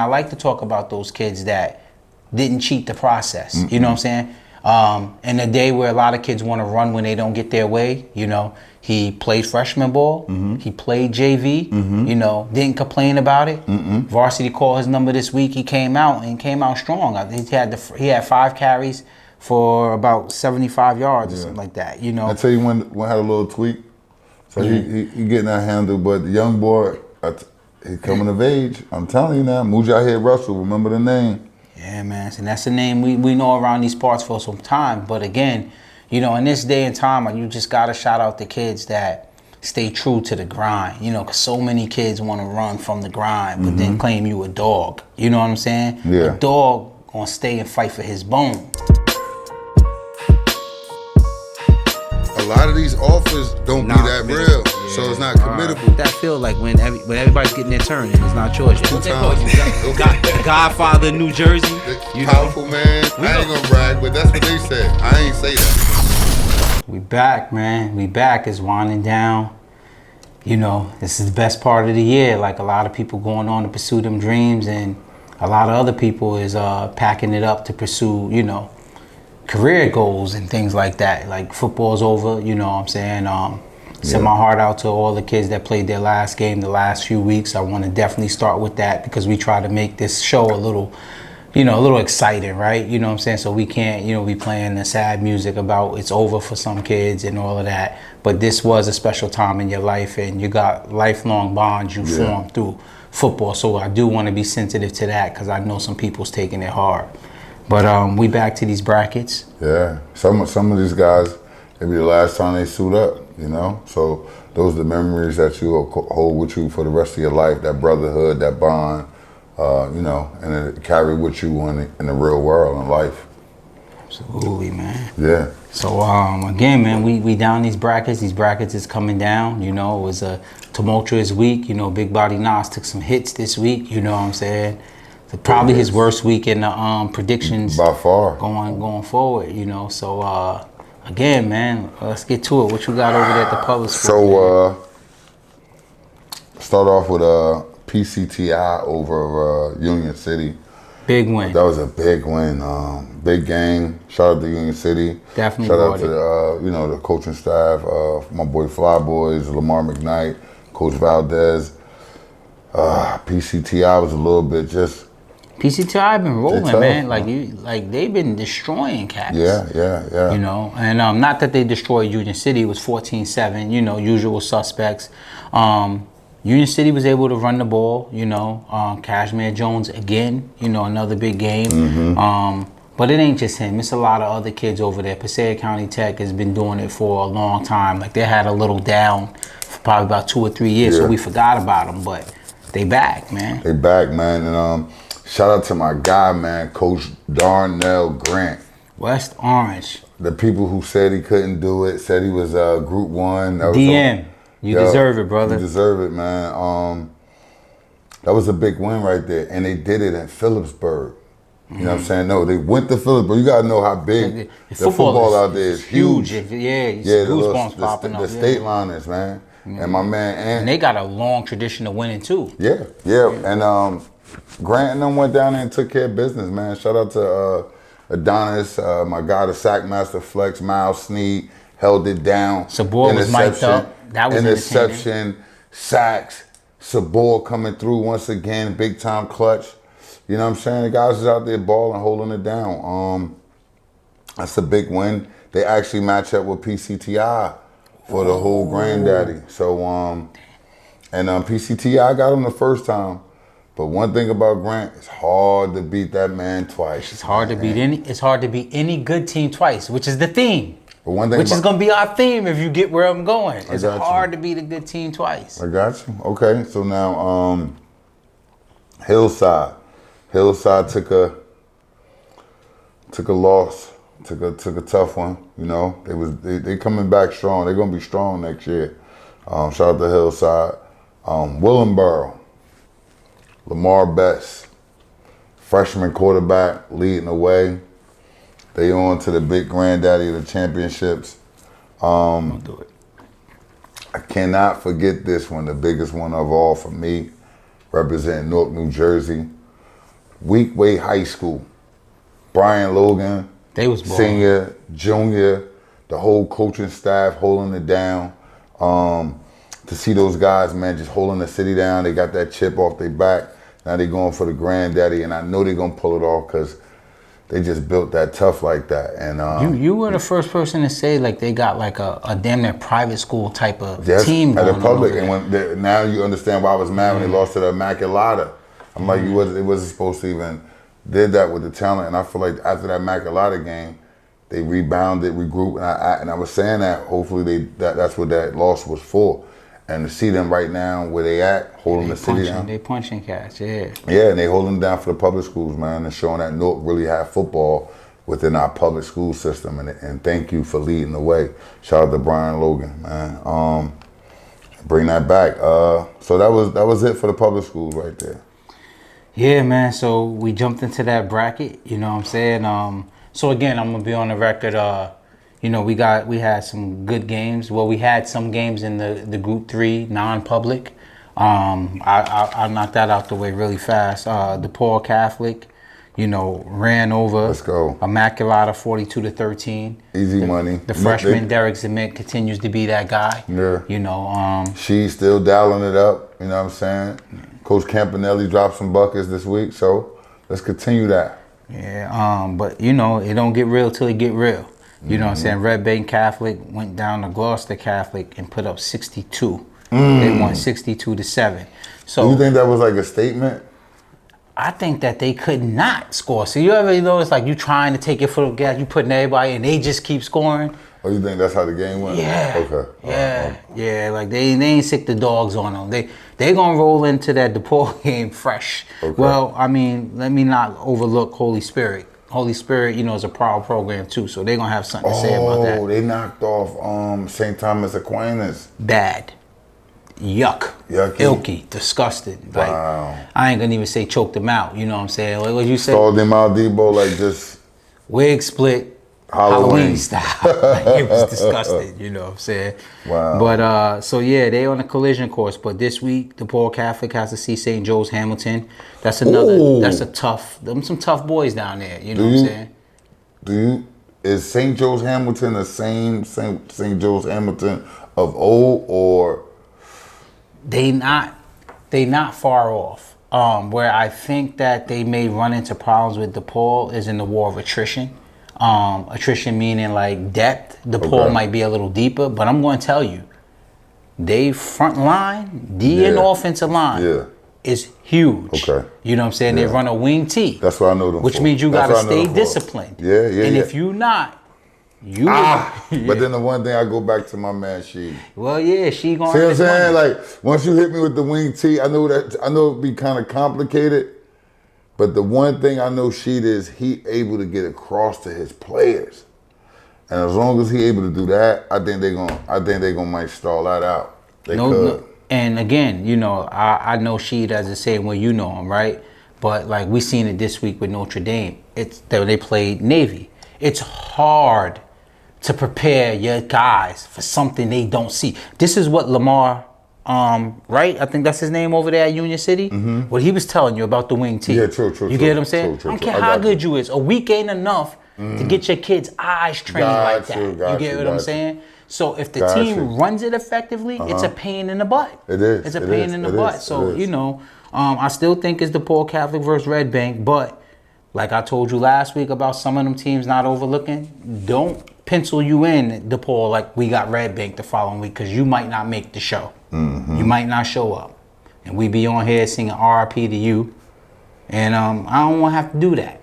I like to talk about those kids that didn't cheat the process. You know what I'm saying? In a day where a lot of kids want to run when they don't get their way, you know, he played freshman ball, he played JV, you know, didn't complain about it. Varsity called his number this week. He came out strong. He had 5 carries for about 75 yards or something like that. You know, I tell you when had a little tweak. So he getting that handle, but the young boy, he coming of age. I'm telling you now, Mujahid Russell. Remember the name. Yeah, man. And that's the name we know around these parts for some time. But again, you know, in this day and time, you just got to shout out the kids that stay true to the grind. You know, because so many kids want to run from the grind, but then claim you a dog. You know what I'm saying? Yeah. A dog going to stay and fight for his bone. A lot of these offers don't be that real, so it's not committable. That feel like when everybody's getting their turn and it's not yours. What they call you? Godfather, New Jersey. You powerful know? Man. I ain't gonna brag, but that's what they said. I ain't say that. We back, man. We back. It's winding down. You know, this is the best part of the year. Like a lot of people going on to pursue them dreams, and a lot of other people is packing it up to pursue, you know, career goals and things like that. Like football's over, you know what I'm saying? Send my heart out to all the kids that played their last game the last few weeks. I want to definitely start with that because we try to make this show a little, you know, a little exciting, right? You know what I'm saying? So we can't, you know, be playing the sad music about it's over for some kids and all of that. But this was a special time in your life, and you got lifelong bonds you formed through football. So I do want to be sensitive to that because I know some people's taking it hard. But we back to these brackets. Yeah, some of these guys, it'll be the last time they suit up, you know? So those are the memories that you will hold with you for the rest of your life, that brotherhood, that bond, you know, and it carry with you in the real world, in life. Absolutely, man. Yeah. So again, man, we down these brackets. These brackets is coming down. You know, it was a tumultuous week. You know, Big Body Nas took some hits this week. You know what I'm saying? Probably his worst week in the predictions by far going forward, you know. So again, man, let's get to it. What you got over there at the public school? So start off with PCTI over Union City. Big win. That was a big win. Big game. Shout out to Union City. Definitely. Shout out to you know, the coaching staff, my boy Fly Boys, Lamar McKnight, Coach Valdez. PCTI was a little bit just. PCTI been rolling, man. Like they've been destroying cats. Yeah. You know, and not that they destroyed Union City. It was 14-7. You know, usual suspects. Union City was able to run the ball. You know, Cashmere Jones again. You know, another big game. But it ain't just him. It's a lot of other kids over there. Passaic County Tech has been doing it for a long time. Like they had a little down for probably about 2 or 3 years, so we forgot about them. But they back, man. They back, man, and shout out to my guy, man, Coach Darnell Grant. West Orange. The people who said he couldn't do it, said he was Group 1. That was DM, you deserve it, brother. You deserve it, man. That was a big win right there. And they did it in Phillipsburg. You know what I'm saying? No, they went to Phillipsburg. You got to know how big the football out there is. Huge. Yeah, goosebumps popping up. The state liners, man. And my man, and they got a long tradition of winning, too. Yeah. And Grant and them went down there and took care of business, man. Shout out to Adonis, my guy, the Sackmaster Flex, Miles Sneed, held it down. Sabor was mic'd up. That was interception, sacks, Sabor coming through once again, big time clutch. You know what I'm saying? The guys is out there balling, holding it down. That's a big win. They actually match up with PCTI for the whole granddaddy. So, and PCTI got him the first time. But one thing about Grant, it's hard to beat that man twice. It's hard to beat any good team twice, which is the theme. But one thing is gonna be our theme if you get where I'm going. It's hard to beat a good team twice. I got you. Okay, so now Hillside. Hillside took a loss, took a tough one. You know, they coming back strong. They're gonna be strong next year. Shout out to Hillside. Willenboro. Lamar Best, freshman quarterback, leading the way. They on to the big granddaddy of the championships. Don't do it. I cannot forget this one, the biggest one of all for me, representing Newark, New Jersey. Weekway High School. Brian Logan, They was balling. senior, junior, the whole coaching staff holding it down. To see those guys, man, just holding the city down. They got that chip off their back. Now they going for the granddaddy, and I know they're going to pull it off because they just built that tough like that. And You were the first person to say like they got like a damn near private school type of yes, team at going the public. on over And there. when now you understand why I was mad when they lost to the Immaculata. I'm like, it wasn't supposed to even did that with the talent. And I feel like after that Immaculata game, they rebounded, regrouped, and I was saying that hopefully that's what that loss was for. And to see them right now where they at, holding the city down. They punching cats, yeah. Yeah, and they holding them down for the public schools, man, and showing that Newark really have football within our public school system. And thank you for leading the way. Shout out to Brian Logan, man. Bring that back. So that was it for the public schools right there. Yeah, man. So we jumped into that bracket. You know what I'm saying? So again, I'm gonna be on the record. You know, we had some good games. Well, we had some games in the Group 3 non-public. I'll knock that out the way really fast. DePaul Catholic, you know, ran over. Let's go. Immaculata 42-13. Easy money. The freshman Derek Zemek continues to be that guy. Yeah. You know, She's still dialing it up. You know what I'm saying? Coach Campanelli dropped some buckets this week, so let's continue that. yeah. But you know, it don't get real till it get real. You know what I'm saying? Red Bank Catholic went down to Gloucester Catholic and put up 62. They won 62-7. So Do you think that was like a statement? I think that they could not score. So you ever notice like you trying to take your foot off gas, you putting everybody and they just keep scoring? Or you think that's how the game went? Yeah. Okay. Yeah. Like they ain't sick the dogs on them. They gonna roll into that DePaul game fresh. Okay. Well, I mean, let me not overlook Holy Spirit. Holy Spirit, you know, is a proud program too, so they're gonna have something to say about that. Oh, they knocked off St. Thomas Aquinas. Bad. Yuck. Yucky. Ilky. Disgusted. Like, Wow. I ain't gonna even say choked them out, you know what I'm saying? Like what you said, Stalled them out, Debo, like just wig split, Halloween. style. Like, it was disgusting, you know what I'm saying? Wow. But so yeah, they on a collision course. But this week, DePaul Catholic has to see St. Joe's Hamilton. That's another. Ooh. That's a tough. Them some tough boys down there. You know what I'm saying? Is St. Joe's Hamilton the same St. Joe's Hamilton of old, or They not far off. Where I think that they may run into problems with DePaul is in the war of attrition. Attrition meaning like depth. DePaul Okay. might be a little deeper, but I'm going to tell you, they front line, D and Yeah. offensive line Yeah. is huge. Okay. You know what I'm saying? They Yeah. run a wing T. That's what I know them Which for. means you That's got to what I know stay them for. disciplined. Yeah. And yeah. if you not, you But then the one thing I go back to my man, she. well, yeah, she going See to what I'm saying? Like, once you hit me with the wing T, I know it'd be kind of complicated. But the one thing I know Sheet is he able to get across to his players. And as long as he able to do that, I think they gonna might stall that out. They could. And again, you know, I know Sheed as the same way you know him, right? But like we seen it this week with Notre Dame. It's that they played Navy. It's hard to prepare your guys for something they don't see. This is what Lamar, right? I think that's his name over there at Union City. What he was telling you about the wing T. Yeah, true. You get what I'm saying? True. I don't care I how got good you is. A week ain't enough to get your kids' eyes trained like that. You get what I'm saying? So if the team runs it effectively, it's a pain in the butt. It is. It's a pain in the butt. So, you know, I still think it's DePaul Catholic versus Red Bank, but like I told you last week about some of them teams not overlooking, don't pencil you in DePaul like we got Red Bank the following week because you might not make the show. You might not show up. And we be on here singing RIP to you. And I don't want to have to do that.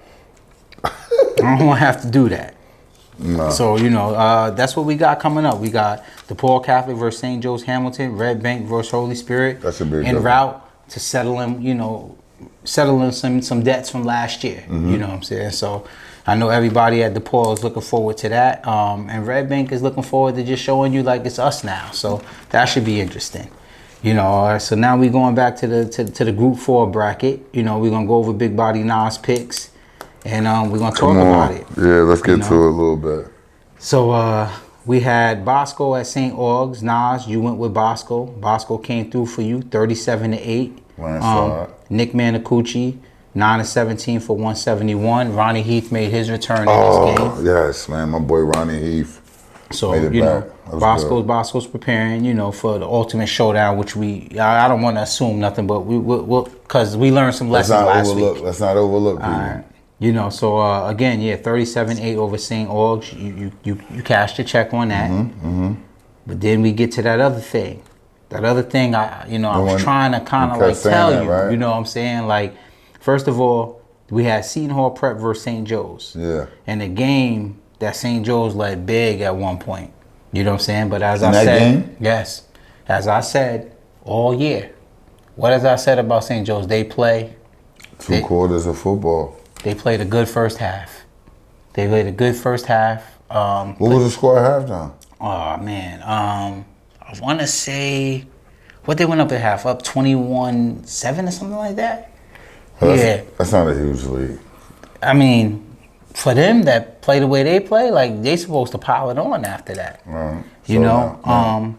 I don't want to have to do that. No. So, you know, that's what we got coming up. We got DePaul Catholic versus St. Joe's Hamilton, Red Bank versus Holy Spirit. That should be a en good route to settling some debts from last year. You know what I'm saying? So I know everybody at DePaul is looking forward to that. And Red Bank is looking forward to just showing you like it's us now. So that should be interesting. You know, so now we going back to the Group 4 bracket. You know, we're going to go over Big Body Nas picks. And we're going to talk about it. Yeah, let's get to it a little bit. So we had Bosco at St. Augs. Nas, you went with Bosco. Bosco came through for you, 37-8. Landslide. Nick Manacucci, 9 of 17 for 171. Ronnie Heath made his return in this Oh, game. yes, man. My boy Ronnie Heath So, made it you back. know, That was good. Bosco's preparing, you know, for the ultimate showdown, which I don't want to assume nothing, but we'll, because we learned some Let's lessons not last overlook. week. Let's not overlook people. All right. You know, so again, yeah, 37-8 over St. Aug's. You cashed a check on that. But then we get to that other thing. That other thing, I was trying to kind of like tell you, right? you know what I'm saying? Like, first of all, we had Seton Hall Prep versus St. Joe's. Yeah. And the game that St. Joe's led big at one point. You know what I'm saying? But as I that said, game? yes, as I said all year, what has I said about St. Joe's? They play. Two quarters of football. They played a good first half. What What was the score at halftime? Oh man, I want to say what they went up at half, up 21-7 or something like that. That's not a huge lead. I mean, for them that play the way they play, like they supposed to pile it on after that. Right. You know.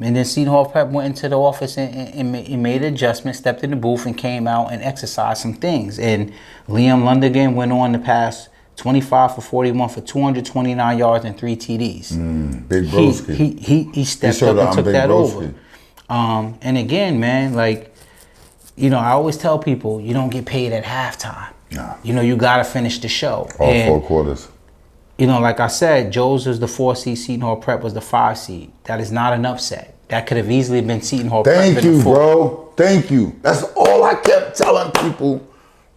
And then Seton Hall Prep went into the office and made adjustments, stepped in the booth, and came out and exercised some things. And Liam Lundigan went on to pass 25 for 41 for 229 yards and 3 TDs. Big broski. He stepped up and took that over. And again, man, like, you know, I always tell people, you don't get paid at halftime. Nah. You know, you got to finish the show. All 4 quarters. You know, like I said, Joe's was the 4 seed, Seton Hall Prep was the 5 seed. That is not an upset. That could have easily been Seton Hall Prep. Thank you, bro. Thank you. That's all I kept telling people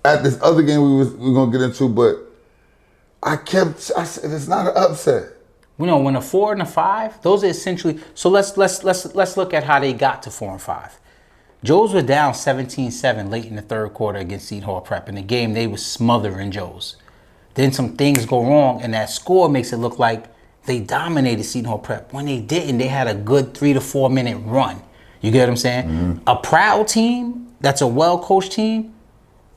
at this other game we were gonna get into, but I said it's not an upset. You know, when a 4 and a 5, those are essentially. So let's look at how they got to 4 and 5. Joe's were down 17-7 late in the third quarter against Seton Hall Prep. In the game, they was smothering Joe's. Then some things go wrong, and that score makes it look like they dominated Seton Hall Prep. When they didn't, they had a good 3 to 4 minute run. You get what I'm saying? A proud team, that's a well-coached team,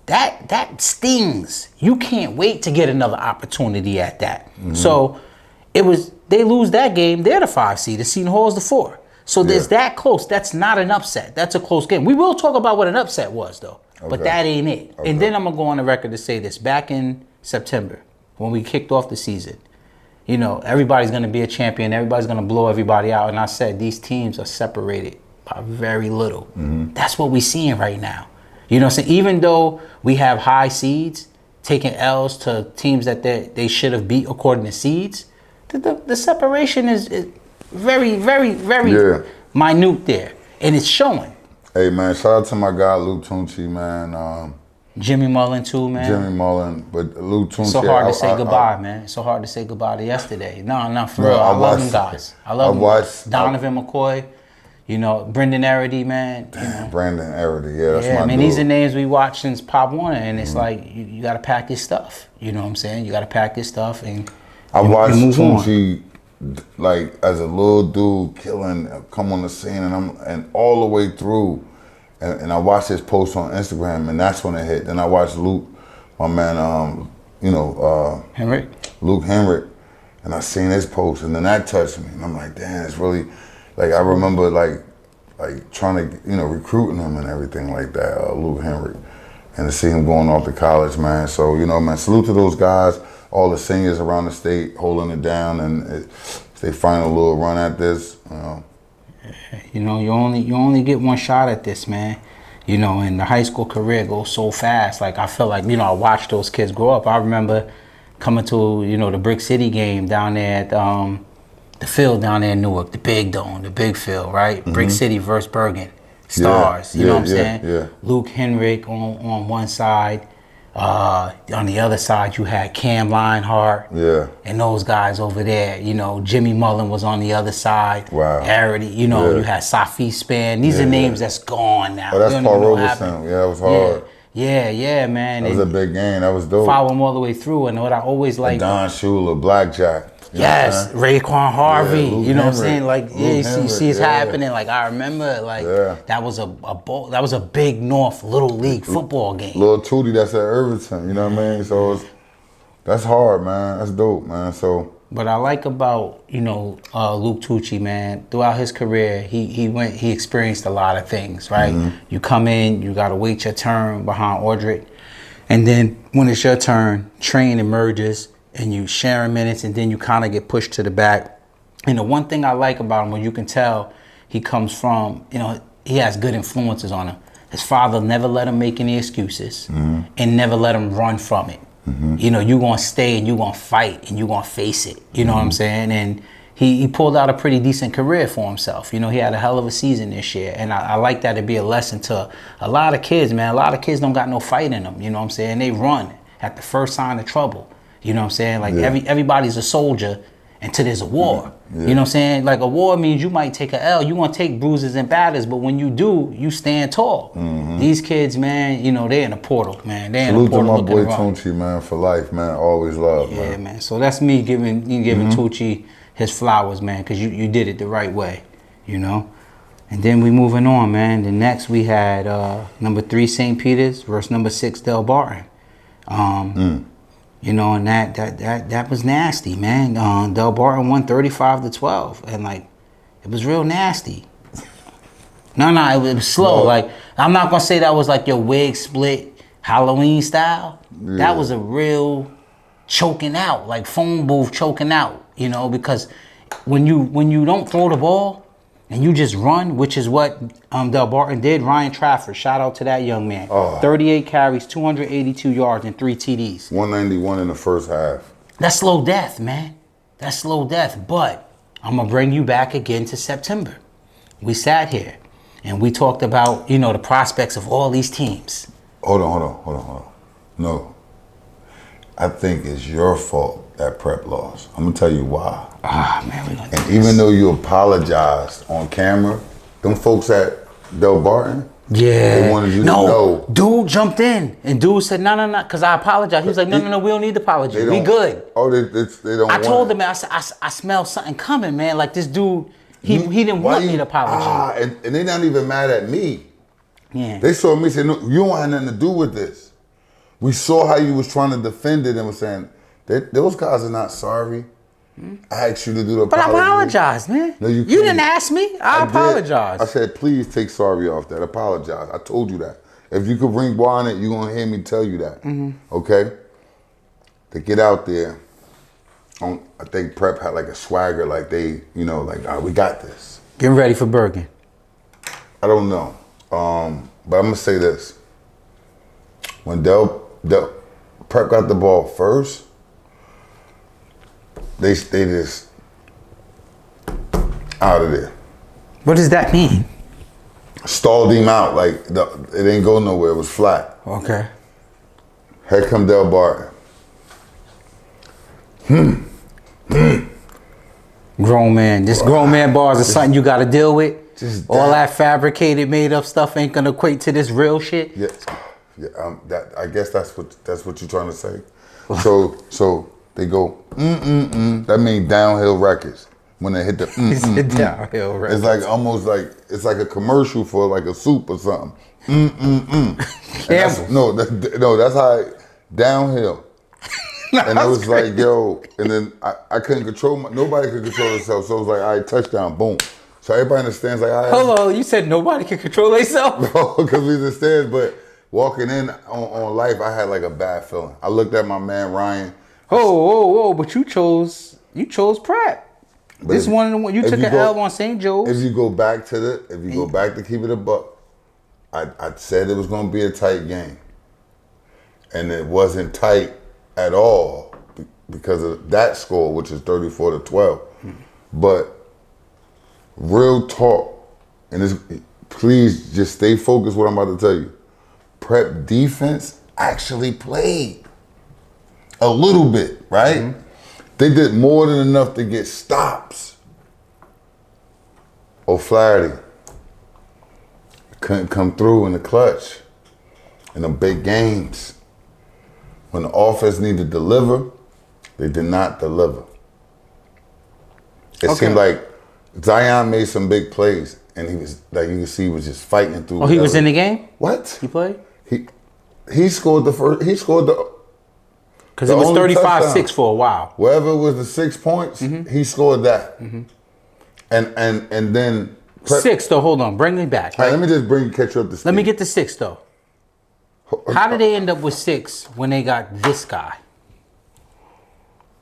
that stings. You can't wait to get another opportunity at that. So they lose that game, they're the 5 seed, and Seton Hall is the 4. So there's that close. That's not an upset. That's a close game. We will talk about what an upset was, though. But that ain't it. Okay. And then I'm going to go on the record to say this. Back in September, when we kicked off the season, you know, everybody's going to be a champion. Everybody's going to blow everybody out. And I said, these teams are separated by very little. That's what we're seeing right now. You know what I'm saying? Even though we have high seeds taking L's to teams that they should have beat according to seeds, the separation is very, very, very minute there. And it's showing. Hey, man, shout out to my guy, Luke Tunchi, man. Jimmy Mullen, too, man. Jimmy Mullen, but Luke Tunchi. It's so hard to say goodbye, man. It's so hard to say goodbye to yesterday. No, for real. I love them guys. I love them. Donovan McCoy, you know, Brendan Arity, man. You know. Brandon Arity, that's my I mean, dude. these are names we watched since Pop Warner, and it's like, you got to pack your stuff. You know what I'm saying? You got to pack your stuff and I watched move on. Tunchi, like, as a little dude, come on the scene, and all the way through. And I watched his post on Instagram, and that's when it hit. Then I watched Luke, my man, Henrik? Luke Henrik, and I seen his post, and then that touched me. And I'm like, damn, it's really, like, I remember, like trying to, you know, recruiting him and everything like that, Luke Henrik. And to see him going off to college, man. So, you know, man, salute to those guys, all the seniors around the state holding it down, and if they find a little run at this, you know. You know, you only get one shot at this, man. You know, and the high school career goes so fast. Like, I feel like, you know, I watched those kids grow up. I remember coming to, you know, the Brick City game down there at the field down there in Newark, the big dome, the big field, right? Brick City versus Bergen. Stars, you know what I'm saying? Yeah. Luke Henrik on one side. On the other side, you had Cam Lionheart and those guys over there. You know, Jimmy Mullen was on the other side. Wow. Arity, you know, you had Safi Span. These are names that's gone now. Oh, that's Paul Roberson. Yeah, that was hard. Yeah, man. That was a big game. That was dope. Follow him all the way through. And what I always like. Don Shula, Blackjack. Yes, Raekwon Harvey. Yeah, you know Henrik. what I'm saying? Like, you see it's happening. Like, I remember, like, that was a big North Little League football game. Little Tootie, that's at Irvington. You know what I mean? So that's hard, man. That's dope, man. So. What I like about, you know, Luke Tucci, man, throughout his career, he experienced a lot of things, right? You come in, you gotta wait your turn behind Audric. And then when it's your turn, train emerges and you sharing minutes, and then you kind of get pushed to the back. And the one thing I like about him, when you can tell he comes from, he has good influences on him. His father never let him make any excuses and never let him run from it. You're going to stay and you're going to fight and you're going to face it. You know what I'm saying? And he pulled out a pretty decent career for himself. He had a hell of a season this year. And I like that to be a lesson to a lot of kids, man. A lot of kids don't got no fight in them. You know what I'm saying? They run at the first sign of trouble. You know what I'm saying? Like everybody's a soldier until there's a war. You know what I'm saying? Like a war means you might take a L. You're going to take bruises and batters. But when you do, you stand tall. These kids, man, they're in the portal, man. They're in the portal. Salute to my boy Tucci, man, for life, man. Always love, man. Yeah, man. So that's me giving Tucci his flowers, man, because you did it the right way, And then we moving on, man. The next we had number 3 St. Peter's versus number 6 Del Barton. And that was nasty, man. Del Barton won 35-12, and it was real nasty. No, it was slow. No. I'm not gonna say that was like your wig split Halloween style. Yeah. That was a real choking out, like phone booth choking out. Because when you don't throw the ball and you just run, which is what Del Barton did. Ryan Trafford, shout out to that young man. 38 carries, 282 yards, and 3 TDs. 191 in the first half. That's slow death, man. That's slow death. But I'm going to bring you back again to September. We sat here and we talked about, the prospects of all these teams. Hold on. No. I think it's your fault that Prep lost. I'm going to tell you why. Man, we gonna do And this. even though you apologized on camera, them folks at Del Barton, they wanted you to know. Dude jumped in and dude said, no, because I apologize. He was like, no, we don't need the apology. We good. Oh, they don't I told want him, man, I smell something coming, man. Like this dude, he didn't want me to apology. And they not even mad at me. Yeah. They saw me and said, no, you don't have nothing to do with this. We saw how you was trying to defend it and was saying, those guys are not sorry. I asked you to do the But apology. I apologize, man. No, you didn't ask me. I apologize. I said, please take sorry off that. Apologize. I told you that. If you could bring water on it, you're going to hear me tell you that. Okay? To get out there, I think Prep had like a swagger, like they, all right, we got this. Getting ready for Bergen. I don't know. But I'm going to say this. When Prep got the ball first, they just out of there. What does that mean? Stalled him out. It didn't go nowhere. It was flat. Okay. Here come Del Barton. Grown man. This grown man bars is something you got to deal with. All that fabricated, made up stuff ain't gonna equate to this real shit. Yeah. I guess that's what you're trying to say. So they go That means downhill records when they hit the downhill records. It's like almost like it's like a commercial for like a soup or something. That's how downhill. And it was like, yo, and then I couldn't control nobody could control themselves. So it was like, all right, touchdown, boom. So everybody understands like, all right. Hold on, you said nobody can control themselves? No, because we understand, but walking in on life, I had like a bad feeling. I looked at my man Ryan. Oh, but you chose Prep. This one of the one you took an L on St. Joe's. If you go back to keep it a buck, I said it was gonna be a tight game. And it wasn't tight at all because of that score, which is 34-12. But real talk, and please just stay focused what I'm about to tell you. Prep defense actually played a little bit, right? They did more than enough to get stops. O'Flaherty couldn't come through in the clutch in the big games. When the offense needed to deliver, they did not deliver. It seemed like Zion made some big plays, and he was like you can see he was just fighting through. Oh, he was in the game? What? He played? He scored the first. He scored the. Because it was 35-6 for a while. Wherever it was the 6 points, he scored that. And then 6 though. Hold on, bring me back. Right, let me just catch you up to speed. Let me get the 6 though. How did they end up with 6 when they got this guy?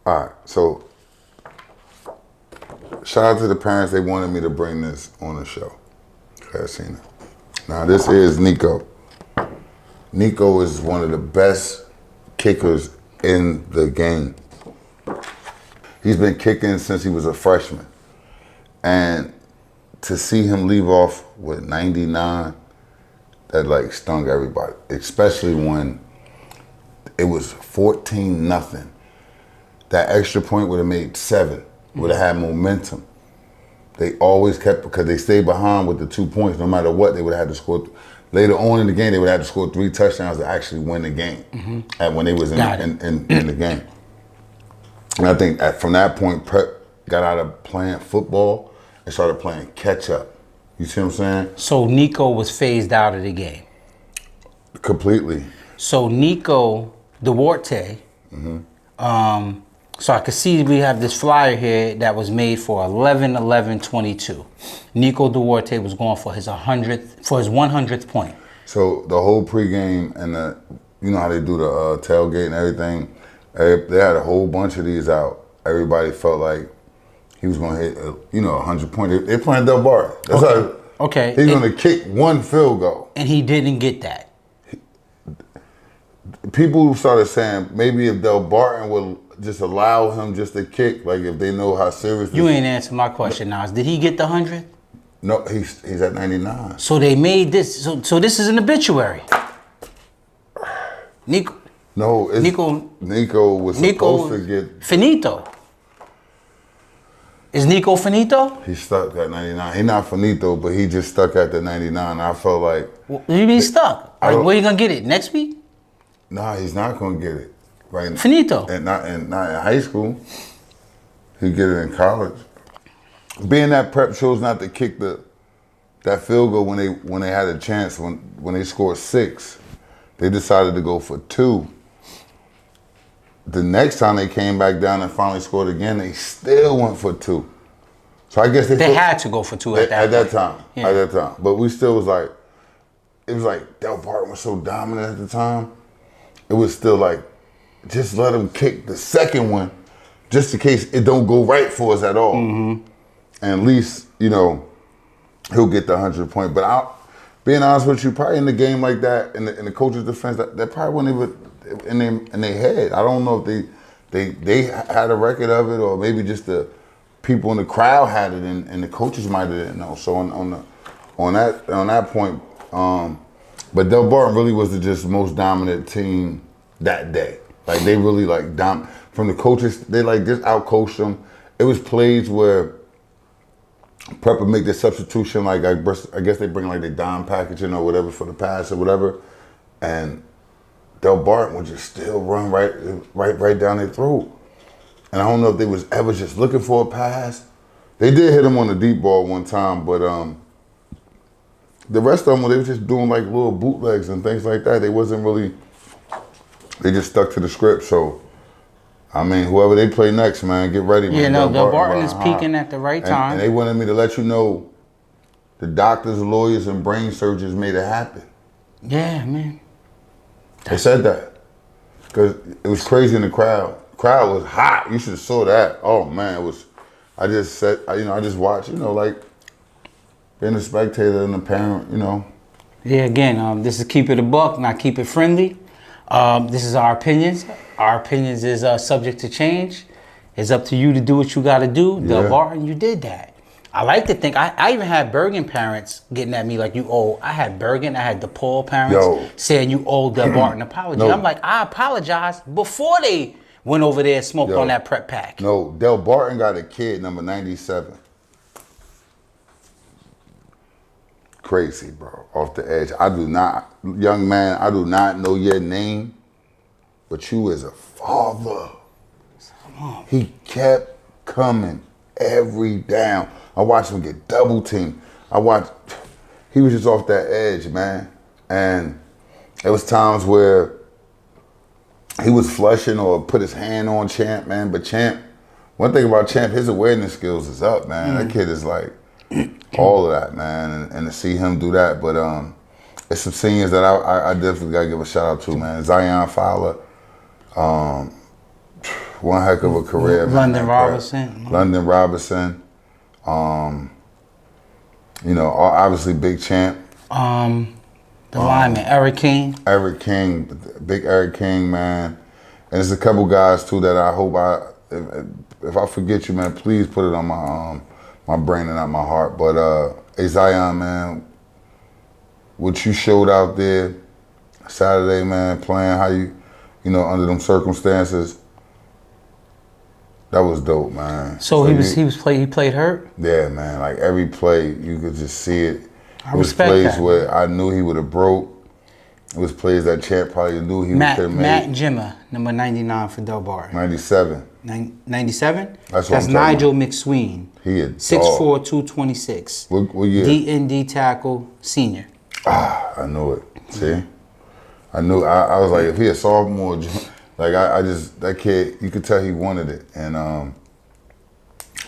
All right, so shout out to the parents. They wanted me to bring this on the show. Okay, I seen it. Now this is Nico. Nico is one of the best kickers in the game. He's been kicking since he was a freshman. And to see him leave off with 99, that like stung everybody, especially when it was 14-0. That extra point would have made 7, would have had momentum. They always kept, because they stayed behind with the 2 points, no matter what, they would have had to score. Later on in the game, they would have to score 3 touchdowns to actually win the game when they was in the game. And I think from that point, Prep got out of playing football and started playing catch up. You see what I'm saying? So Nico was phased out of the game. Completely. So Nico Duarte, so I could see we have this flyer here that was made for 11-11-22. Nico Duarte was going for his 100th point. So the whole pregame and you know how they do the tailgate and everything, they had a whole bunch of these out. Everybody felt like he was going to hit, 100 points. They're playing Del Bar. That's okay. He's going to kick 1 field goal. And he didn't get that. People started saying maybe if Del Barton would just allow him just to kick, like if they know how serious. You ain't answered my question, Nas. Did he get the 100? No, he's at 99. So they made this. So this is an obituary. Nico. No, Nico was supposed to get finito. Is Nico finito? He's stuck at 99. He's not finito, but he just stuck at the 99. I felt like. What do you mean stuck? Where are you gonna get it next week? Nah, he's not gonna get it. Right. Finito. And not in high school. He'd get it in college. Being that Prep chose not to kick that field goal when they had a chance, when they scored 6, they decided to go for 2. The next time they came back down and finally scored again, they still went for 2. So I guess they had to go for 2 at that time. Yeah. At that time. But we still was like, it was like Del Barton was so dominant at the time. It was still like, just let him kick the second one, just in case it don't go right for us at all. And at least, he'll get the 100 point. But being honest with you, probably in the game like that, in the coach's defense, that probably wasn't even in their head. I don't know if they had a record of it, or maybe just the people in the crowd had it, and the coaches might have didn't know. So on that point, but Del Barton really was the just most dominant team that day. Like they really from the coaches, they just outcoached them. It was plays where Prep would make the substitution, I guess they bring the dime packaging or whatever for the pass or whatever, and Del Barton would just still run right down their throat. And I don't know if they was ever just looking for a pass. They did hit him on the deep ball one time, but the rest of them, they were just doing little bootlegs and things like that. They wasn't really. They just stuck to the script. So, I mean, whoever they play next, man, get ready. Yeah, man. Del Barton is peaking at the right time. And they wanted me to let you know the doctors, lawyers, and brain surgeons made it happen. Yeah, man. They said that. Because it was crazy in the crowd. The crowd was hot. You should have saw that. Oh, man, it was. I just watched, being a spectator and a parent, Yeah, again, this is Keep It a Buck, not Keep It Friendly. This is our opinions. Our opinions is subject to change. It's up to you to do what you got to do. Yeah. Del Barton, you did that. I like to think, I even had Bergen parents getting at me like, you owe. I had Bergen, I had DePaul parents saying you owe Del Barton an apology. No. I'm like, I apologized before they went over there and smoked on that Prep pack. No, Del Barton got a kid, number 97. Crazy, bro. Off the edge. Young man, I do not know your name, but you as a father. He kept coming every down. I watched him get double teamed. He was just off that edge, man. And there was times where he was flushing or put his hand on Champ, man. But Champ, one thing about Champ, his awareness skills is up, man. That kid is all of that, man. And to see him do that. But It's some seniors that I definitely gotta give a shout out to, man. Zion Fowler, one heck of a career, man. London Robinson. London Robinson. You know, obviously Big Champ. The lineman, Eric King. Eric King, big Eric King, man. And there's a couple guys too that I hope if I forget you, man, please put it on my brain and not my heart. But Zion, man, what you showed out there Saturday, man, playing how you know, under them circumstances, that was dope, man. So he played hurt? Yeah, man. Like every play, you could just see it. I respect plays that. where I knew he would have broke. It was plays that Champ probably knew he could have made. Matt Jimmer, number 99 for Del Bar. 97. 97? That's Nigel McSween. He a 6'4", 226. What year? D&D tackle, senior. I knew it. See? I knew. I was like, if he a sophomore, like I just, that kid, you could tell he wanted it. And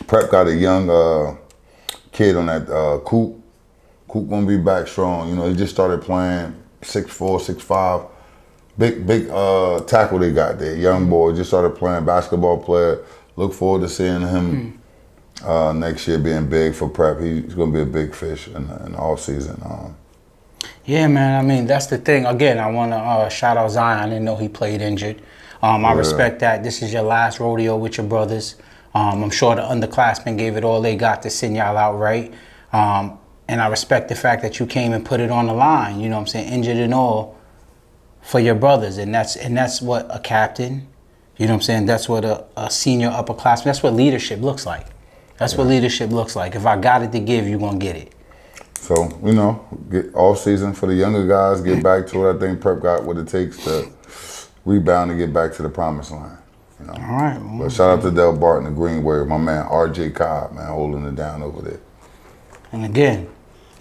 Prep got a young kid on that Coop. Coop gonna be back strong. You know, he just started playing 6'4", 6'5". Big tackle they got there. Young boy, just started playing, basketball player. Look forward to seeing him next year being big for Prep. He's gonna be a big fish in the off season. Yeah, man. I mean, that's the thing. Again, I want to shout out Zion. I didn't know he played injured. I respect that. This is your last rodeo with your brothers. I'm sure the underclassmen gave it all they got to send y'all out right. And I respect the fact that you came and put it on the line, you know what I'm saying, injured and all, for your brothers. And that's what a captain, you know what I'm saying, that's what a senior upperclassman, that's what leadership looks like. That's what leadership looks like. If I got it to give, you're going to get it. So, you know, get off season for the younger guys, get back to it. I think Prep got what it takes to rebound and get back to the promised line. You know? All right. Well, but shout out to Del Barton, the Green Wave, my man R.J. Cobb, man, holding it down over there. And again,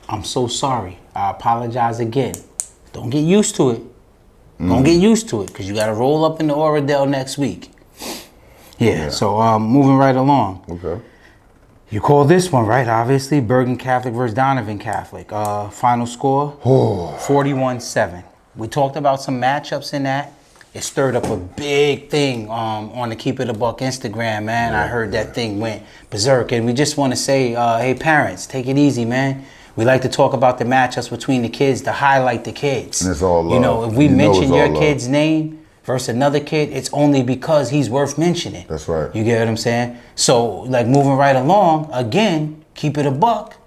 I'm so sorry. I apologize again. Don't get used to it. Don't get used to it, because you got to roll up in the Oradell next week. Yeah. So moving right along. Okay. You call this one, right? Obviously, Bergen Catholic versus Donovan Catholic. Final score, 41-7. We talked about some matchups in that. It stirred up a big thing on the Keep It a Buck Instagram, man. I heard that thing went berserk. And we just want to say, hey, parents, take it easy, man. We like to talk about the matchups between the kids to highlight the kids. And it's all love. You know, if we mention your kid's name versus another kid, it's only because he's worth mentioning. That's right. You get what I'm saying? So, like, moving right along, again, Keep It a Buck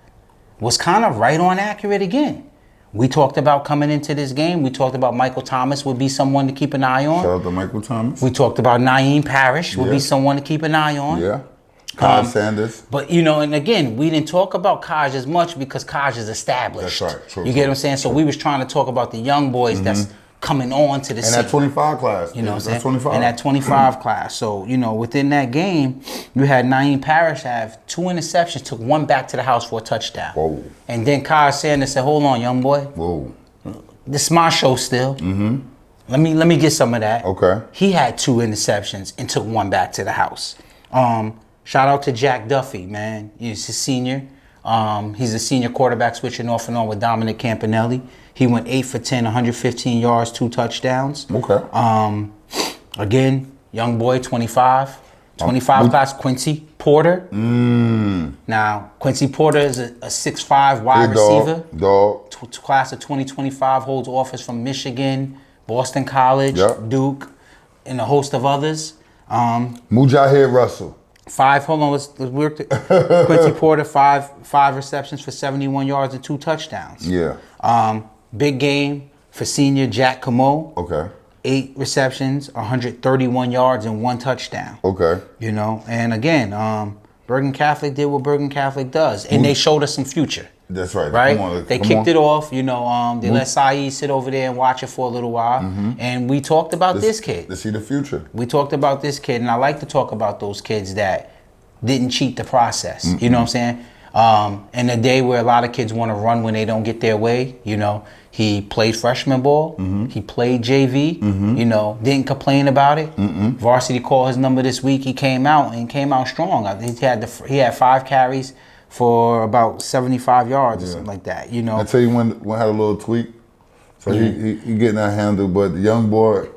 was kind of right on accurate again. We talked about coming into this game. We talked about Michael Thomas would be someone to keep an eye on. Shout out to Michael Thomas. We talked about Naeem Parrish would be someone to keep an eye on. Yeah. Kyle Sanders. But, you know, and again, we didn't talk about Kaj as much because Kaj is established. That's right. True, you get what I'm saying? So we was trying to talk about the young boys that's coming on to the scene. And that 25 class. You know what I'm saying? 25. And that 25 class. So, you know, within that game, you had Naeem Parrish have 2 interceptions, took 1 back to the house for a touchdown. Whoa. And then Kaj Sanders said, hold on, young boy. Whoa. This is my show still. Let me get some of that. Okay. He had 2 interceptions and took 1 back to the house. Shout out to Jack Duffy, man. He's a senior. He's a senior quarterback switching off and on with Dominic Campanelli. He went 8 for 10, 115 yards, 2 touchdowns. Okay. Again, young boy, 25. 25 class, Quincy Porter. Now, Quincy Porter is a 6'5" wide receiver. Dog. Class of 2025, holds offers from Michigan, Boston College, Duke, and a host of others. Mujahid Russell. Let's work it. Quincy Porter, five receptions for 71 yards and 2 touchdowns. Yeah. Big game for senior Jack Camo. Okay. 8 receptions, 131 yards and 1 touchdown. Okay. You know, and again, Bergen Catholic did what Bergen Catholic does, and they showed us some future. That's right. Right? Come on, they kicked it off, you know, they let Saeed sit over there and watch it for a little while. And we talked about this kid. To see the future. We talked about this kid, and I like to talk about those kids that didn't cheat the process. You know what I'm saying? In a day where a lot of kids want to run when they don't get their way, you know, he played freshman ball. He played JV. You know, didn't complain about it. Varsity called his number this week. He came out strong. I think he had 5 carries for about 75 yards or something like that. You know, I tell you when had a little tweak. So he getting that handle. But the young boy,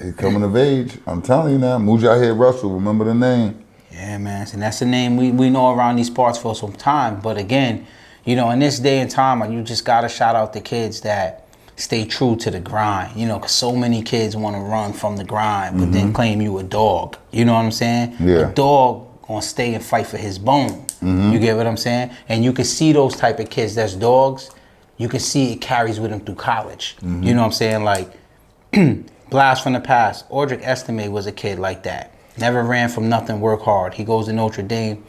he's coming of age. I'm telling you now, Mujahid Russell, remember the name. Yeah, man. And that's the name we know around these parts for some time. But again, you know, in this day and time, you just got to shout out the kids that stay true to the grind. You know, because so many kids want to run from the grind, but then claim you a dog. You know what I'm saying? Yeah. A dog gonna stay and fight for his bone. You get what I'm saying? And you can see those type of kids that's dogs. You can see it carries with them through college. You know what I'm saying? Like, blast from the past. Audric Estime was a kid like that. Never ran from nothing, work hard. He goes to Notre Dame.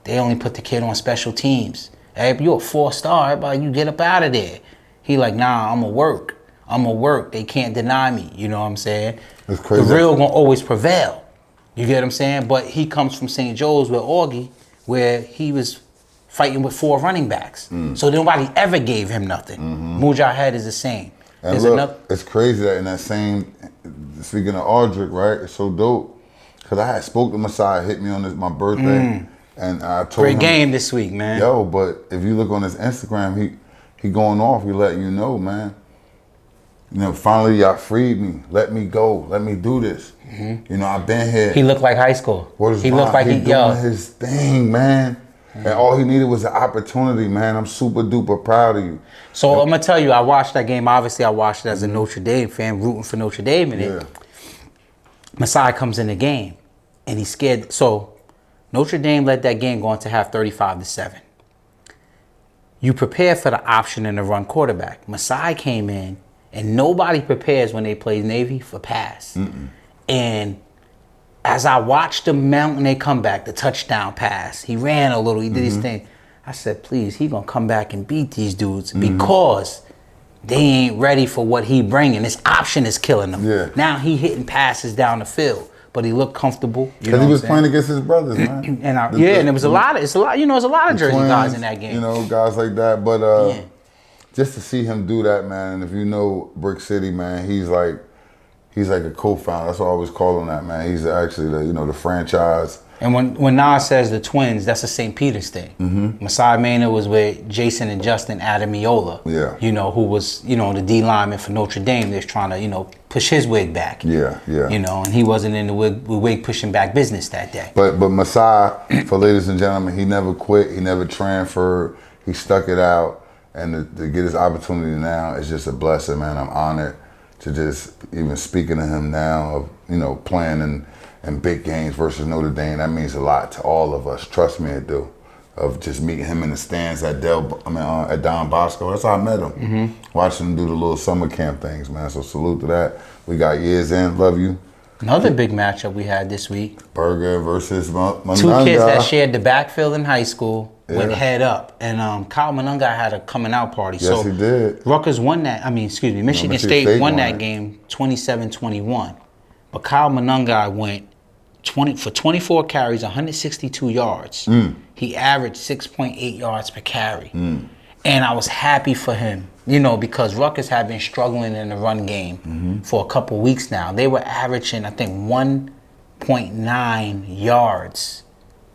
They only put the kid on special teams. Hey, you're a 4-star, everybody, you get up out of there. He like, nah, I'ma work. They can't deny me. You know what I'm saying? That's crazy. The real gonna always prevail. You get what I'm saying? But he comes from St. Joe's with Augie, where he was fighting with 4 running backs. So nobody ever gave him nothing. Mujahid is the same. And look, it's crazy that in that same, speaking of Audric, right? It's so dope. Because I had spoke to Messiah, hit me on my birthday. And I told him. Great game this week, man. Yo, but if you look on his Instagram, he going off. He letting you know, man. You know, finally y'all freed me. Let me go. Let me do this. You know, I've been here. He looked like high school. He looked like he doing his thing, man. And all he needed was an opportunity, man. I'm super duper proud of you. So I'm gonna tell you, I watched that game. Obviously, I watched it as a Notre Dame fan, rooting for Notre Dame in it. Messiah comes in the game, and he's scared. So Notre Dame let that game go into half 35-7. You prepare for the option and the run quarterback. Messiah came in, and nobody prepares when they play Navy for pass. And as I watched them mount and they come back, the touchdown pass, he ran a little, he did his thing. I said, please, he gonna come back and beat these dudes because they ain't ready for what he bringing. This option is killing them. Now he hitting passes down the field, but he looked comfortable. Because he was playing against his brothers, man. And there was a lot of, you know, there's a lot of Jersey guys in that game. You know, guys like that. But just to see him do that, man, and if you know Brick City, man, he's like a co-founder. That's what I always call him that, man. He's actually the franchise. And when Nas says the twins, that's a St. Peter's thing. Messiah Mena was with Jason and Justin Adamiola. You know, who was, the D lineman for Notre Dame. They're trying to, push his wig back. You know, and he wasn't in the wig pushing back business that day. But Messiah, for ladies and gentlemen, he never quit. He never transferred. He stuck it out. And to get his opportunity now is just a blessing, man. I'm honored to just even speaking to him now of, playing in big games versus Notre Dame. That means a lot to all of us. Trust me, it do. Of just meeting him in the stands at at Don Bosco. That's how I met him. Watching him do the little summer camp things, man. So salute to that. We got years in. Love you. Another big matchup we had this week. Berger versus Manunga. 2 kids that shared the backfield in high school went head up. And Kyle Manunga had a coming out party. Yes, he did. Rutgers won that. Michigan State won that game 27-21. But Kyle Manunga went for 24 carries, 162 yards. He averaged 6.8 yards per carry. And I was happy for him, because Rutgers had been struggling in the run game for a couple weeks now. They were averaging, I think, 1.9 yards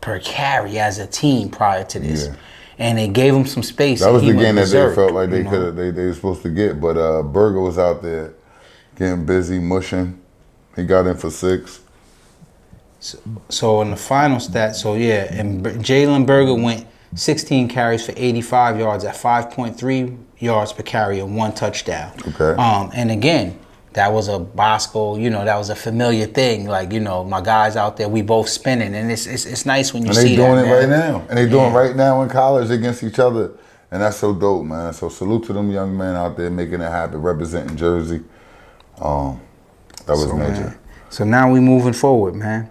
per carry as a team prior to this. And they gave him some space. That was the game that they felt like they were supposed to get. But Berger was out there getting busy, mushing. He got in for 6. So in the final stat, and Jalen Berger went 16 carries for 85 yards at 5.3 yards per carry and 1 touchdown. And again, that was a Bosco, that was a familiar thing. Like, my guys out there, we both spinning, and it's nice when you see that. And they doing it right now. And they doing right now in college against each other. And that's so dope, man. So salute to them young men out there making it happen, representing Jersey. That was major. Man. So now we moving forward, man.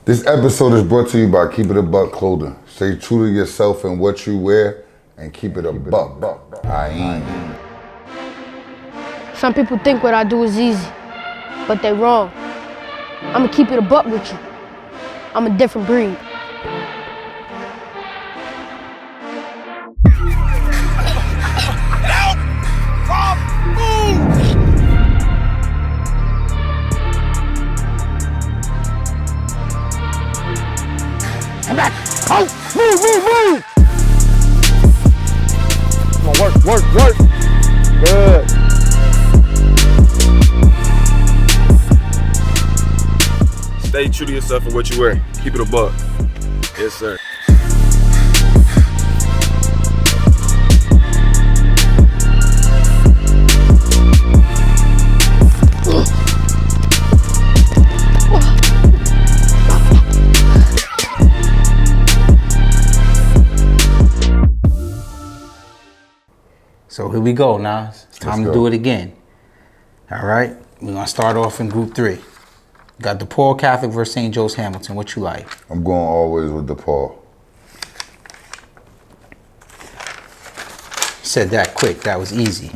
This episode is brought to you by Keep It a Buck Clothing. Stay true to yourself and what you wear, and keep it a buck. Some people think what I do is easy, but they wrong. I'ma keep it a buck with you. I'm a different breed. Move! Come on, work! Good. Stay true to yourself and what you wear. Keep it a buck. Yes, sir. So here we go now. It's time to go. do it again. All right. We're going to start off in group 3. Got DePaul Catholic versus St. Joe's Hamilton. What you like? I'm going always with DePaul. Said that quick. That was easy.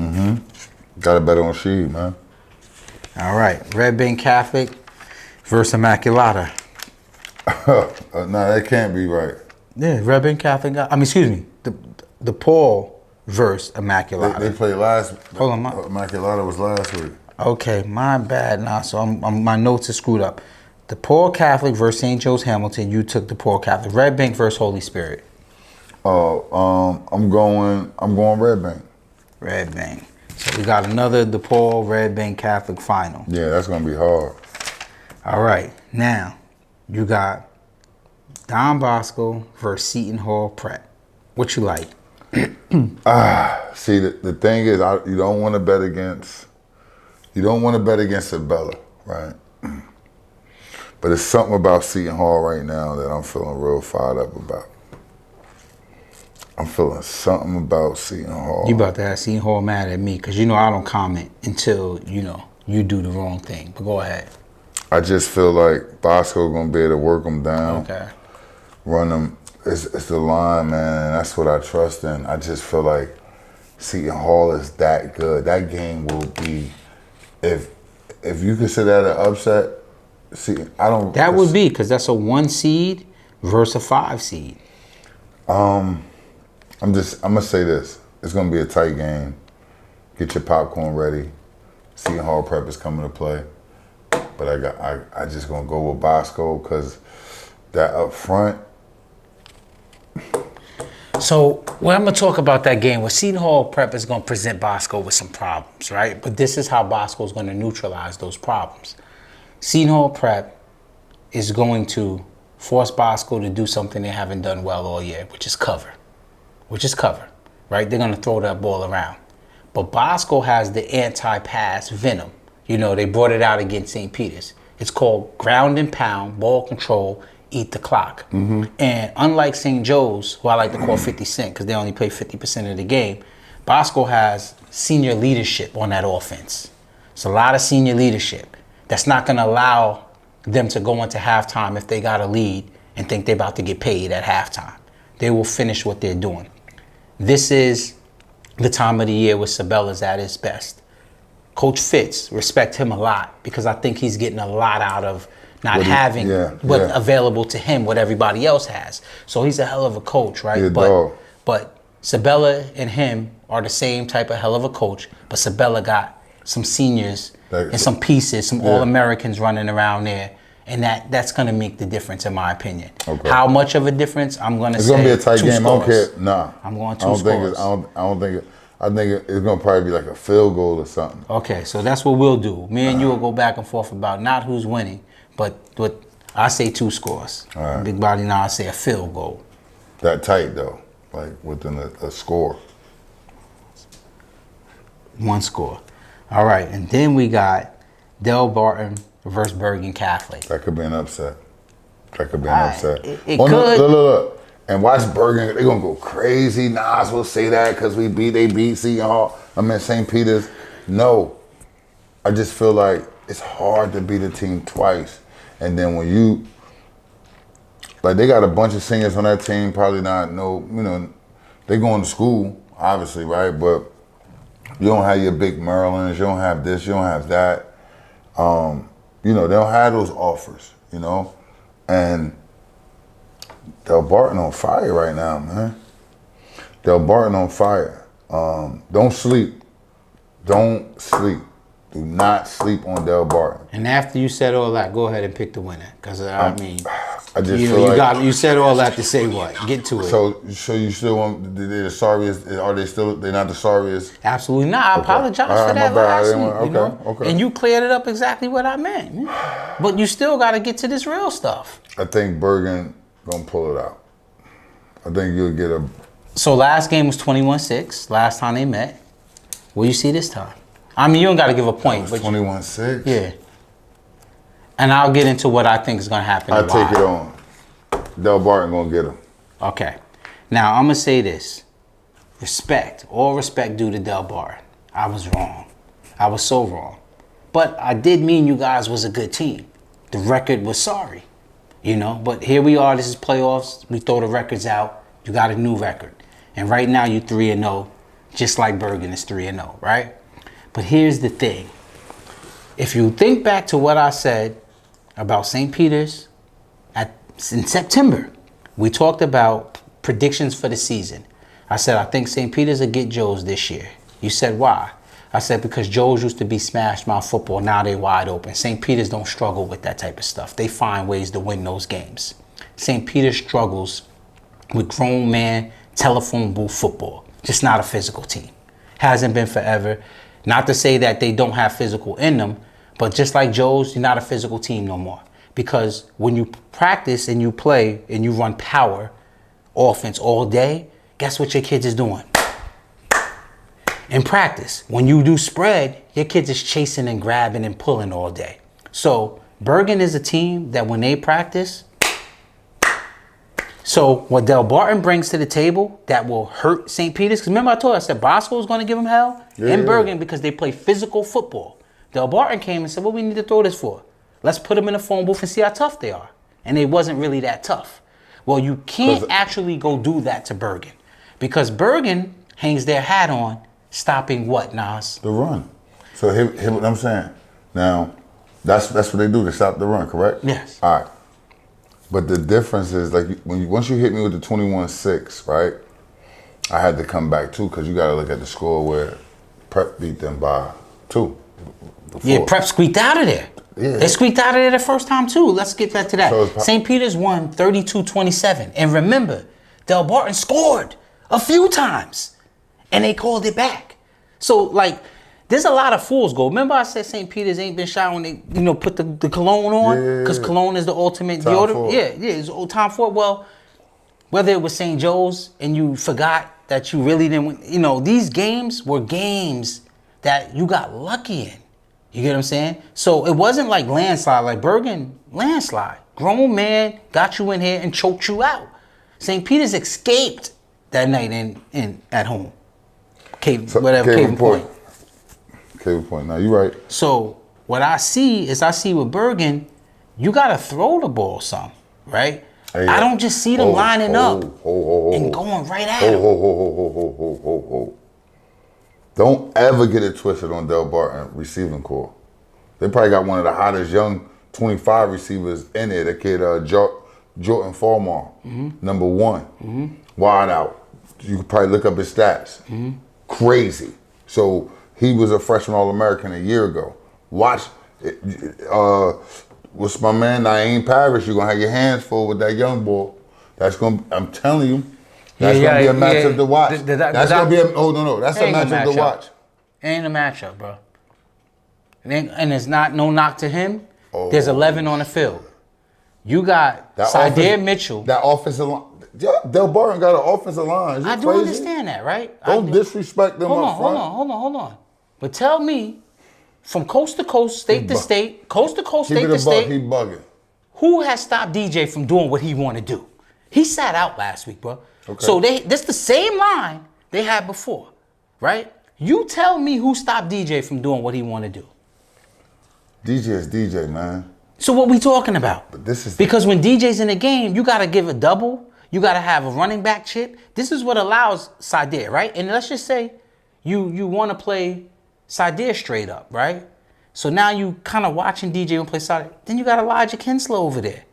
Got to bet on Sheed, man. All right. Red Bank Catholic versus Immaculata. Nah, that can't be right. Yeah, Red Bank Catholic. Excuse me. DePaul versus Immaculata. They played last. Hold on, Immaculata was last week. Okay, my bad now. So my notes are screwed up. DePaul Catholic versus St. Joe's Hamilton. You took DePaul Catholic. Red Bank versus Holy Spirit. Oh, I'm going Red Bank. Red Bank. So we got another DePaul Red Bank Catholic final. Yeah, that's gonna be hard. All right, now you got Don Bosco versus Seton Hall Prep. What you like? See, the thing is, you don't want to bet against Sabella, right? But there's something about Seton Hall right now that I'm feeling real fired up about. I'm feeling something about Seton Hall. You about to have Seton Hall mad at me because you know I don't comment until you do the wrong thing. But go ahead. I just feel like Bosco gonna be able to work them down, Okay. run them. It's the line, man, and that's what I trust in. I just feel like Seton Hall is that good. That game will be, if you consider that an upset, That would be because that's a 1 seed versus a 5 seed. I'm gonna say this. It's gonna be a tight game. Get your popcorn ready. Seton Hall Prep is coming to play. But I just gonna go with Bosco because that up front. So when I'm gonna talk about that game, well, Seton Hall Prep is gonna present Bosco with some problems, right? But this is how Bosco is gonna neutralize those problems. Seton Hall Prep is going to force Bosco to do something they haven't done well all year, which is cover, right? They're gonna throw that ball around. But Bosco has the anti-pass venom. They brought it out against St. Peter's. It's called ground and pound, ball control, eat the clock. And unlike St. Joe's, who I like to call 50 Cent because they only play 50% of the game, Bosco has senior leadership on that offense. It's a lot of senior leadership. That's not going to allow them to go into halftime if they got a lead and think they're about to get paid at halftime. They will finish what they're doing. This is the time of the year where Sabella's at his best. Coach Fitz, respect him a lot because I think he's getting a lot out of not having what's available to him, what everybody else has. So he's a hell of a coach, right? But Sabella and him are the same type of hell of a coach, but Sabella got some seniors and some pieces, some All-Americans running around there. And that's going to make the difference, in my opinion. Okay. How much of a difference? I'm going to say 2 scores. It's going to be a tight game. I don't care. Nah. I'm going 2 scores. I think it's going to probably be like a field goal or something. Okay, so that's what we'll do. Me and you will go back and forth about not who's winning, but what I say 2 scores. All right. Big Body now I say a field goal. That tight though, like within a score. 1 score. All right, and then we got Del Barton versus Bergen Catholic. That could be an upset. It could. Look. And watch Bergen, they're going to go crazy. Nas will say that because they beat Seton Hall. St. Peter's. No. I just feel like it's hard to beat a team twice. And then when they got a bunch of seniors on that team, probably not, they going to school, obviously, right? But you don't have your big Marylands, you don't have this, you don't have that. They don't have those offers, And Del Barton on fire right now, man. Del Barton on fire. Don't sleep. Do not sleep on Del Barton. And after you said all that, go ahead and pick the winner. Because, I just You feel know, like you said all that to say what? Get to it. so you still want they're the sorriest? Are they still? They're not the sorriest. Absolutely not. I apologize All right, for my that bad. I last didn't week. want- You know, okay. and you cleared it up exactly what I meant. Man. But you still got to get to this real stuff. I think Bergen gonna pull it out. I think you'll get a. So last game was 21-6. Last time they met. What do you see this time? I mean, you don't got to give a point, but 21-6. yeah. And I'll get into what I think is going to happen. I and take why. it on. Del Barton gonna get him. Okay. Now I'm gonna say this. Respect. All respect due to Del Barton. I was wrong. I was so wrong. But I did mean you guys was a good team. The record was sorry. You know, but here we are. This is playoffs. We throw the records out. You got a new record. And right now you 3-0, just like Bergen is 3-0, right? But here's the thing. If you think back to what I said about St. Peter's in September, we talked about predictions for the season. I said, I think St. Peter's will get Joe's this year. You said, why? I said, because Joe's used to be smash mouth football. Now they wide open. St. Peter's don't struggle with that type of stuff. They find ways to win those games. St. Peter's struggles with grown man telephone booth football. Just not a physical team. Hasn't been forever. Not to say that they don't have physical in them, but just like Joe's, you're not a physical team no more. Because when you practice and you play and you run power offense all day, guess what your kids is doing? In practice, when you do spread, your kids is chasing and grabbing and pulling all day. So Bergen is a team that when they practice, so what Del Barton brings to the table that will hurt St. Peter's, because remember I told you, I said Bosco was going to give them hell in Bergen because they play physical football. Del Barton came and said, what we need to throw this for? Let's put them in a phone booth and see how tough they are. And they wasn't really that tough. Well, you can't actually go do that to Bergen because Bergen hangs their hat on stopping what, Nas? The run. So hear what I'm saying. Now, that's what they do. They stop the run, correct? Yes. All right. But the difference is like once you hit me with the 21-6, right? I had to come back too because you got to look at the score where Prep beat them by 2. Yeah, Prep squeaked out of there. Yeah. They squeaked out of there the first time too. Let's get back to that. So St. Peter's won 32-27. And remember, Del Barton scored a few times. And they called it back. So, like, there's a lot of fool's gold. Remember I said St. Peter's ain't been shy when they, put the cologne on? Because cologne is the ultimate deodorant. Yeah, it's old Tom Ford. Well, whether it was St. Joe's and you forgot that you really didn't win, these games were games that you got lucky in. You get what I'm saying? So it wasn't like landslide, like Bergen landslide. Grown man got you in here and choked you out. St. Peter's escaped that night in at home. Cave Point. Cave Point. Now you're right. So what I see with Bergen, you gotta throw the ball some, right? Hey, I don't just see them lining up and going right at him. Don't ever get it twisted on Del Barton receiving core. They probably got one of the hottest young 25 receivers in there. That kid, Jordan Farmar, number 1, wide out. You could probably look up his stats. Crazy. So he was a freshman All-American a year ago. Watch, what's my man, Naeem Parrish, you're going to have your hands full with that young boy. I'm telling you, that's going to be a matchup to watch. That's going to be that's a matchup to watch. Ain't a matchup, bro. And it's not no knock to him. There's 11 on the field. You got Sydir Mitchell. That offensive line. Del Barton got an offensive line. I do understand that, right? Don't disrespect them up front. Hold on. But tell me, from coast to coast, state to state, coast to coast, state to state, he bugging. Who has stopped DJ from doing what he want to do? He sat out last week, bro. Okay. So this the same line they had before, right? You tell me who stopped DJ from doing what he want to do. DJ is DJ, man. So what we talking about? But this is because when DJ's in the game, you got to give a double. You got to have a running back chip. This is what allows Sydir, right? And let's just say you want to play Sydir straight up, right? So now you kind of watching DJ play Sydir. Then you got Elijah Kinslow over there.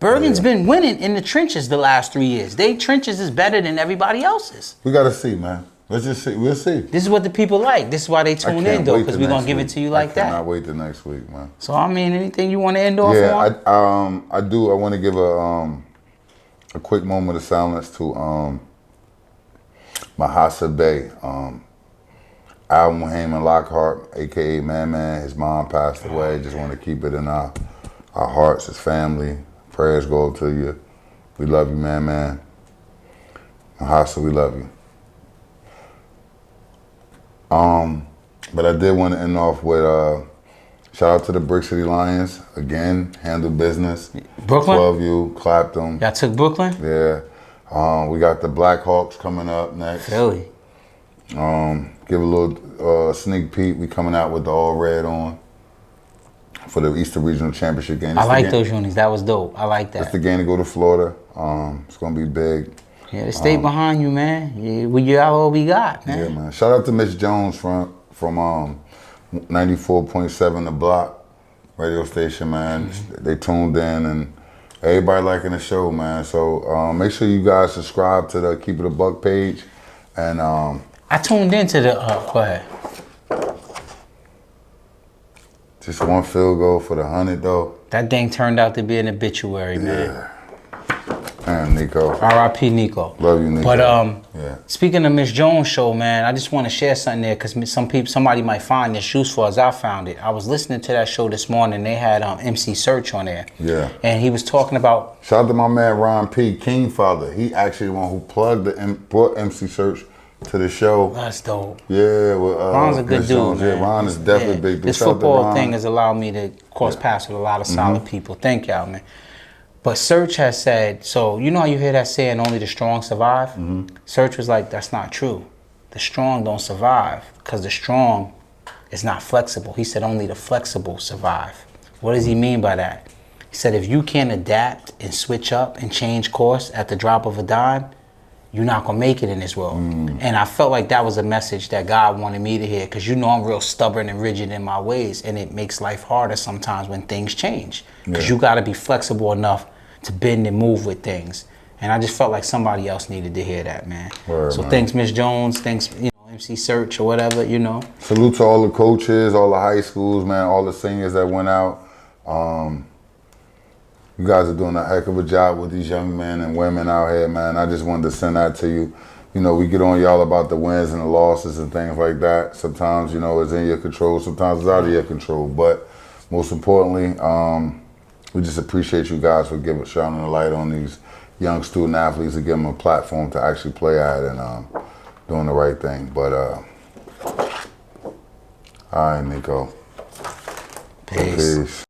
Bergen's been winning in the trenches the last 3 years. They trenches is better than everybody else's. We got to see, man. Let's just see. We'll see. This is what the people like. This is why they tune in, though, because we're going to give it to you like I that. cannot wait the next week, man. So, I mean, anything you want to end off Yeah, on? I do. I want to give a quick moment of silence to Mahasa Bey, Al Muhammad Lockhart, aka Man. His mom passed away. Just want to keep it in our hearts, his family. Prayers go up to you. We love you, Man. Mahasa, we love you. But I did want to end off with shout out to the Brick City Lions again. Handle business. Brooklyn? 12U, clapped them. Y'all took Brooklyn? Yeah. We got the Blackhawks coming up next. Philly. Give a little sneak peek. We coming out with the all red on for the Eastern Regional Championship game. I like those unis. That was dope. I like that. It's the game to go to Florida. It's gonna be big. Yeah, they stay behind you, man. Yeah, we got all we got, man. Yeah, man. Shout out to Miss Jones from 94.7 The Block radio station, man. They tuned in and everybody liking the show, man. So make sure you guys subscribe to the Keep It a Buck page. And I tuned into the. Go ahead. just one field goal for the 100, though. That thing turned out to be an obituary, man. Damn, Nico. R.I.P. Nico. Love you, Nico. But yeah. speaking of Miss Jones' show, man, I just want to share something there because somebody might find this useful as I found it. I was listening to that show this morning. They had MC Search on there. Yeah. And he was talking about. Shout out to my man Ron P. Kingfather. He actually the one who brought MC Search to the show. That's dope. Yeah, with, Ron's a good Miss dude, Jones. man. Yeah, Ron is definitely a big dude. This Shout out to football Ron. thing has allowed me to cross paths with a lot of solid people. Thank y'all, man. But Search has said, so you know how you hear that saying, only the strong survive? Search was like, that's not true. The strong don't survive because the strong is not flexible. He said only the flexible survive. What does he mean by that? He said if you can't adapt and switch up and change course at the drop of a dime, you're not going to make it in this world. And I felt like that was a message that God wanted me to hear because you know I'm real stubborn and rigid in my ways, and it makes life harder sometimes when things change because you got to be flexible enough to bend and move with things. And I just felt like somebody else needed to hear that, man. Word, so man. thanks, Miss Jones. Thanks, MC Search or whatever, Salute to all the coaches, all the high schools, man, all the seniors that went out. You guys are doing a heck of a job with these young men and women out here, man. I just wanted to send that to you. We get on y'all about the wins and the losses and things like that. Sometimes, it's in your control. Sometimes it's out of your control. But most importantly, we just appreciate you guys for shining a light on these young student athletes and give them a platform to actually play at and doing the right thing. But, all right, Nico. Peace. Peace.